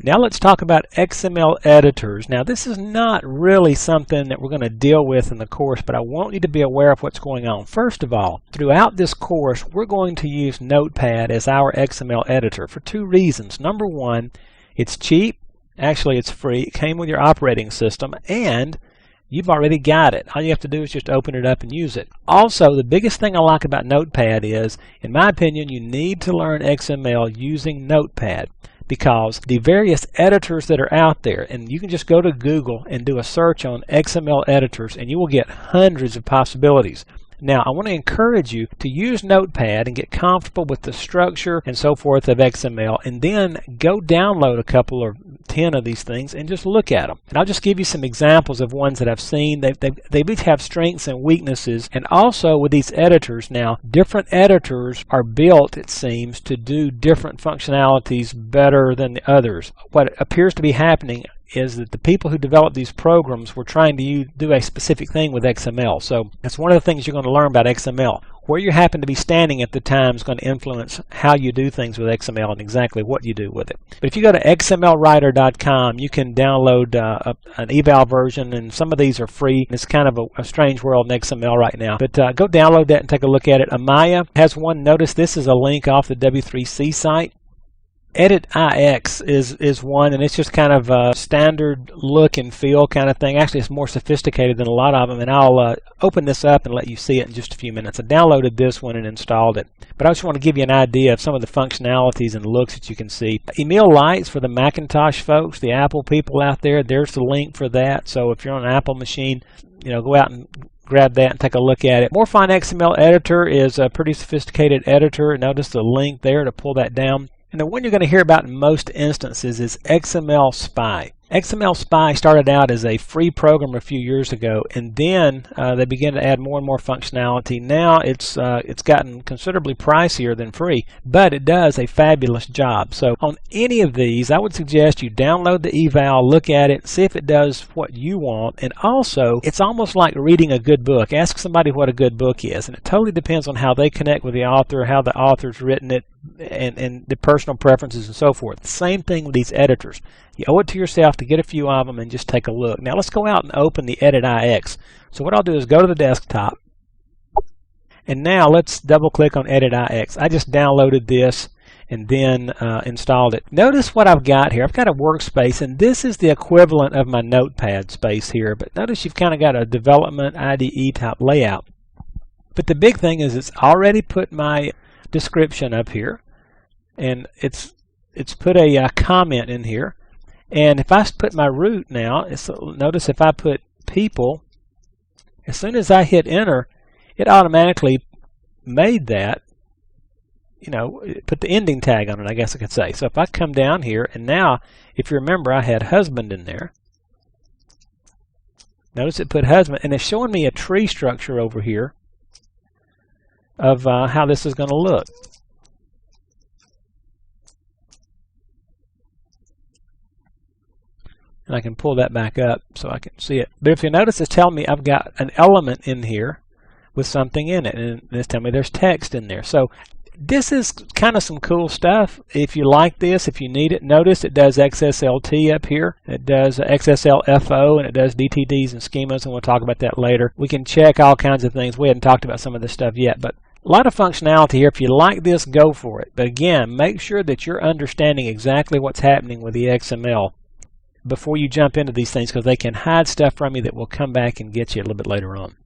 Now let's talk about XML editors. Now this is not really something that we're going to deal with in the course, but I want you to be aware of what's going on. First of all, throughout this course, we're going to use Notepad as our XML editor for two reasons. Number one, it's cheap. Actually, it's free. It came with your operating system, and you've already got it. All you have to do is just open it up and use it. Also, the biggest thing I like about Notepad is, in my opinion, you need to learn XML using Notepad, because the various editors that are out there, and you can just go to Google and do a search on XML editors and you will get hundreds of possibilities. Now, I want to encourage you to use Notepad and get comfortable with the structure and so forth of XML, and then go download a couple or 10 of these things and just look at them. And I'll just give you some examples of ones that I've seen. They each have strengths and weaknesses, and also with these editors now, different editors are built, it seems, to do different functionalities better than the others. What appears to be happening is that the people who developed these programs were trying to do a specific thing with XML. So that's one of the things you're going to learn about XML. Where you happen to be standing at the time is going to influence how you do things with XML and exactly what you do with it. But if you go to xmlwriter.com, you can download an eval version, and some of these are free. It's kind of a strange world in XML right now. But go download that and take a look at it. Amaya has one. Notice this is a link off the W3C site. Edit.ix is one, and it's just kind of a standard look and feel kind of thing. Actually, it's more sophisticated than a lot of them, and I'll open this up and let you see it in just a few minutes. I downloaded this one and installed it, but I just want to give you an idea of some of the functionalities and looks that you can see. Emil Lights for the Macintosh folks, the Apple people out there, there's the link for that. So if you're on an Apple machine, go out and grab that and take a look at it. Morphine XML Editor is a pretty sophisticated editor. Notice the link there to pull that down. And the one you're going to hear about in most instances is XML Spy. XML Spy started out as a free program a few years ago, and then they began to add more and more functionality. Now it's gotten considerably pricier than free, but it does a fabulous job. So on any of these, I would suggest you download the eval, look at it, see if it does what you want. And also, it's almost like reading a good book. Ask somebody what a good book is, and it totally depends on how they connect with the author, how the author's written it, and the personal preferences and so forth. Same thing with these editors. You owe it to yourself to get a few of them and just take a look. Now let's go out and open the Edit.ix. So what I'll do is go to the desktop, and now let's double click on Edit.ix. I just downloaded this and then installed it. Notice what I've got here. I've got a workspace, and this is the equivalent of my Notepad space here, but notice you've kind of got a development IDE type layout. But the big thing is it's already put my description up here, and it's put a comment in here. And if I put my root now, notice if I put people, as soon as I hit enter, it automatically made that, put the ending tag on it, I guess I could say. So if I come down here, and now, if you remember, I had husband in there. Notice it put husband, and it's showing me a tree structure over here of how this is going to look. And I can pull that back up so I can see it. But if you notice, it's telling me I've got an element in here with something in it, and it's telling me there's text in there. So this is kind of some cool stuff. If you like this, if you need it, notice it does XSLT up here. It does XSLFO, and it does DTDs and schemas, and we'll talk about that later. We can check all kinds of things. We hadn't talked about some of this stuff yet, but a lot of functionality here. If you like this, go for it. But again, make sure that you're understanding exactly what's happening with the XML before you jump into these things, because they can hide stuff from you that will come back and get you a little bit later on.